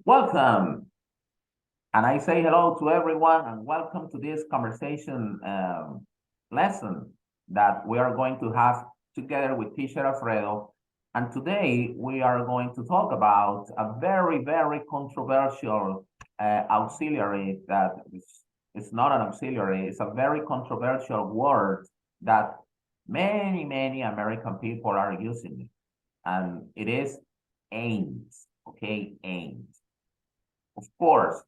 Welcome. And I say hello to everyone and welcome to this conversation lesson that we are going to have together with teacher Alfredo. And today we are going to talk about a very, very controversial auxiliary that is not an auxiliary, it's a very controversial word that many, many American people are using. And it is ain't, okay, ain't. Of course,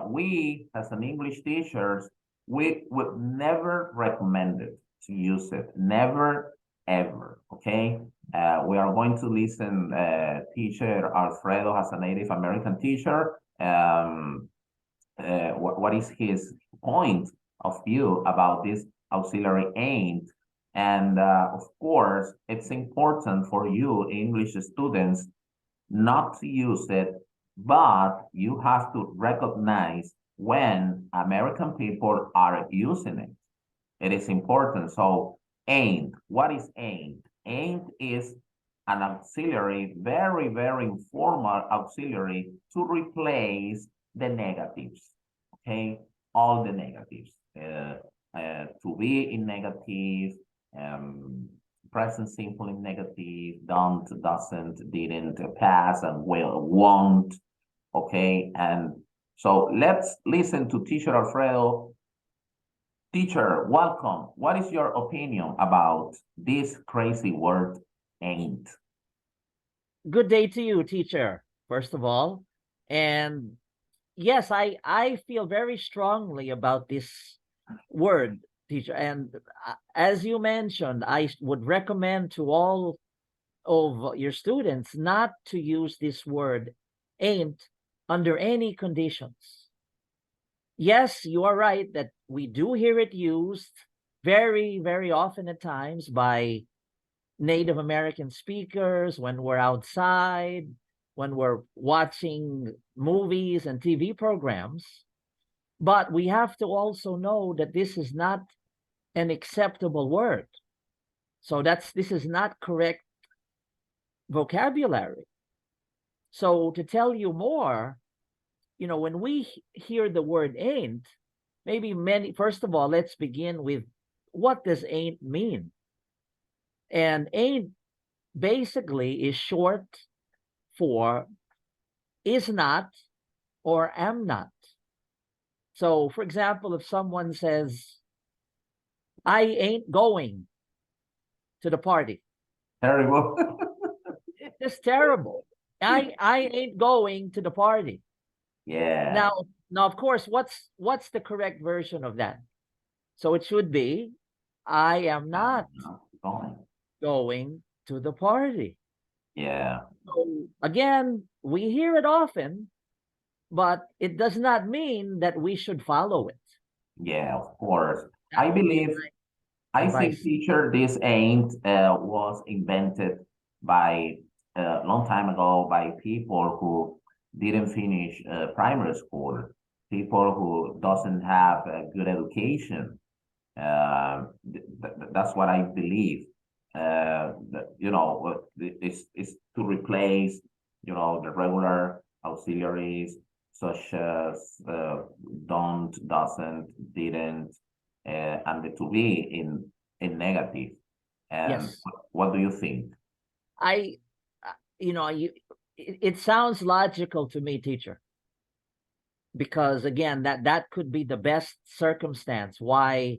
we as an English teachers, we would never recommend it to use it. Never, ever. Okay. We are going to listen. Teacher Alfredo as a Native American teacher. What is his point of view about this auxiliary ain't? And of course, it's important for you English students not to use it, but you have to recognize when American people are using it. It is important. So, ain't. What is ain't? Ain't is an auxiliary, very, very informal auxiliary to replace the negatives. Okay, all the negatives. To be in negative, present simple in negative, don't, doesn't, didn't, pass, and will, won't. Okay, and so let's listen to Teacher Alfredo. Teacher, welcome. What is your opinion about this crazy word, ain't? Good day to you, teacher, first of all. And yes, I feel very strongly about this word, teacher. And as you mentioned, I would recommend to all of your students not to use this word ain't under any conditions. Yes, you are right that we do hear it used very, very often at times by Native American speakers when we're outside, when we're watching movies and TV programs. But we have to also know that this is not an acceptable word. So this is not correct vocabulary. So to tell you more, when we hear the word ain't, first of all, let's begin with what does ain't mean? And ain't basically is short for is not or am not. So, for example, if someone says, I ain't going to the party, Terrible. it's terrible. I ain't going to the party. Yeah. Now, of course, what's the correct version of that? So it should be, I am not Going. going to the party. Yeah. So again, we hear it often, but it does not mean that we should follow it. Yeah, of course. That I would be believe, my I think, advice. teacher, this ain't was invented by a long time ago by people who didn't finish primary school, people who doesn't have a good education. That's what I believe. It's to replace, the regular auxiliaries such as don't, doesn't, didn't, and the to be in negative. And Yes, what do you think? I, you know, you. It sounds logical to me, teacher, because again, that could be the best circumstance why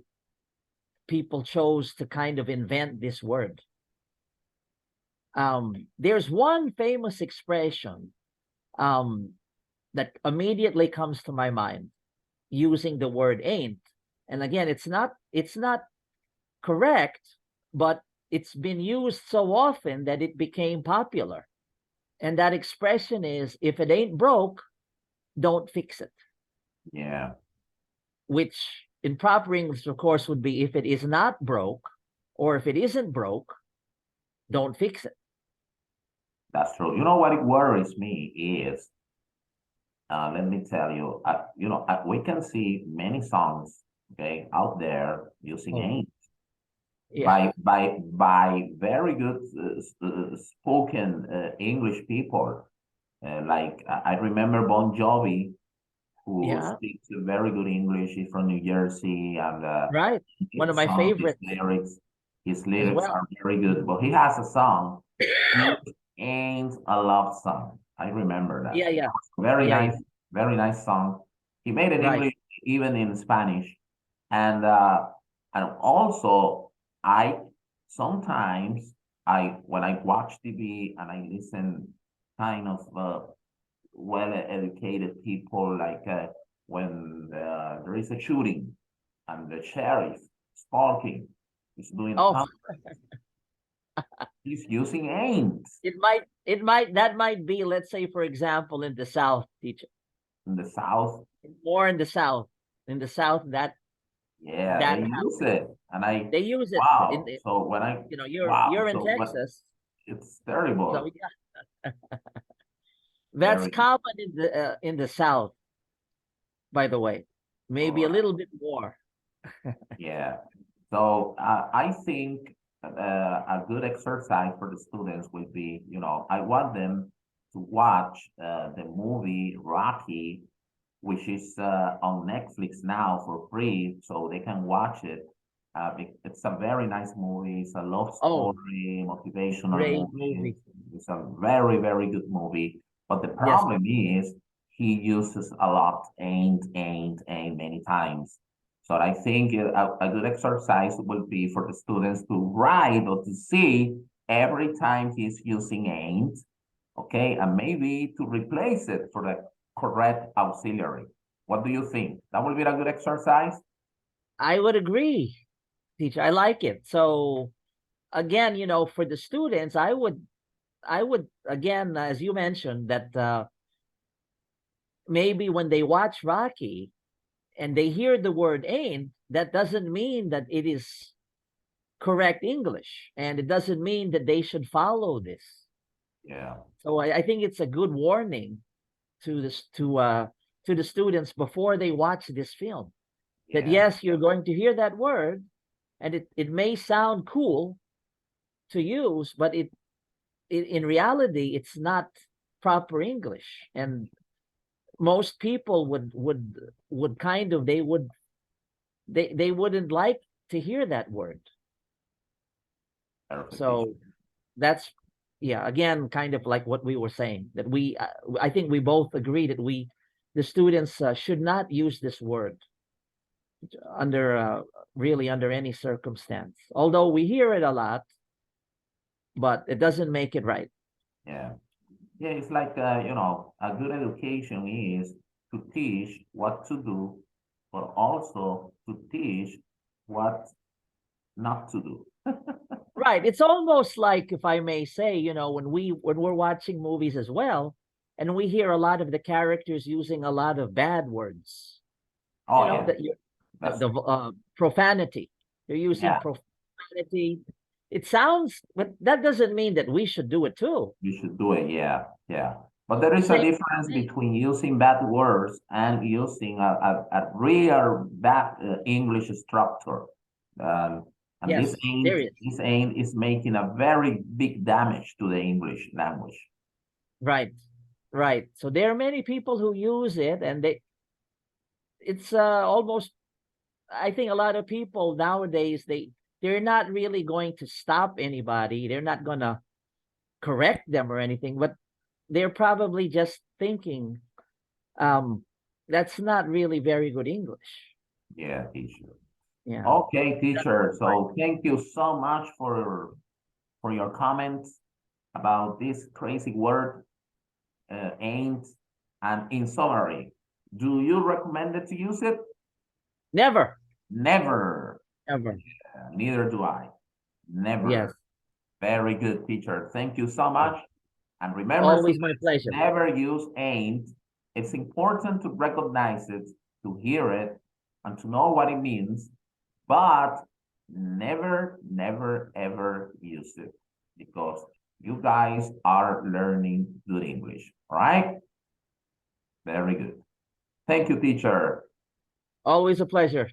people chose to kind of invent this word. There's one famous expression um, that immediately comes to my mind using the word ain't. And again, it's not correct, but it's been used so often that it became popular. And that expression is, if it ain't broke, don't fix it. Yeah, Which in proper English, of course, would be, if it is not broke, or if it isn't broke, don't fix it. that's true. You know what it worries me is, let me tell you, we can see many songs, okay, out there using Oh, ain't. yeah. By very good spoken English people. Like I remember Bon Jovi, who Yeah, speaks very good English. He's from New Jersey, and right. One of my some of favorites his as lyrics well. are very good. But he has a song, "It Ain't a Love Song." I remember that. Yeah, yeah, yeah, yeah. Very nice song. He made it Right. English, even in Spanish, and also I sometimes I when I watch TV and I listen kind of well-educated people, like when there is a shooting and the sheriff is talking, is doing a Oh, comment, he's using ain't that might be, let's say, for example, in the South, teacher, in the South. more in the South. In the South, Yeah, that they use it, and I they use it wow. So when I you're in so when Texas, it's so terrible, yeah, that's very common in the South, by the way. all Maybe a right. little bit more. Yeah. So I think a good exercise for the students would be, I want them to watch the movie Rocky, which is on Netflix now for free, so they can watch it. It's a very nice movie. It's a love Oh, story, motivational great movie. movie. It's a very, very good movie. But the Yes. problem is he uses a lot ain't many times. So I think a good exercise would be for the students to write or to see every time he's using ain't, okay, and maybe to replace it for the correct auxiliary. What do you think? That would be a good exercise? I would agree, teacher. I like it. So again, for the students, I would again, as you mentioned, that maybe when they watch Rocky and they hear the word ain't, that doesn't mean that it is correct English, and it doesn't mean that they should follow this. Yeah, So I think it's a good warning to this to the students before they watch this film, that yeah, yes, you're going to hear that word, and it may sound cool to use, but in reality it's not proper English, and most people would kind of they wouldn't like to hear that word. perfect. So that's, yeah, again, kind of like what we were saying, that I think we both agree that the students should not use this word under really under any circumstance, although we hear it a lot, but it doesn't make it right. Yeah, yeah. It's like a good education is to teach what to do, but also to teach what not to do. Right, it's almost like, if I may say, when we're watching movies as well, and we hear a lot of the characters using a lot of bad words, Oh yeah, that that's the profanity. They're using yeah. profanity. It sounds, but that doesn't mean that we should do it too. You should do it. Yeah, yeah. But there is a Same difference thing. between using bad words and using a real bad English structure. Um, and Yes, there is. this ain't is making a very big damage to the English language. Right, right. So there are many people who use it, and it's almost. I think a lot of people nowadays they're not really going to stop anybody. They're not gonna correct them or anything, but they're probably just thinking, um, that's not really very good English. Yeah, teacher. Yeah. Okay, That's teacher. right. So thank you so much for your comments about this crazy word, ain't. And in summary, do you recommend it to use it? Never, Never. ever. Neither do I. Yes. Never. Very good, teacher. Thank you so much. And remember, Always my students, pleasure. never use ain't. It's important to recognize it, to hear it, and to know what it means, but never, never, ever use it because you guys are learning good English. All right? Very good. Thank you, teacher. Always a pleasure.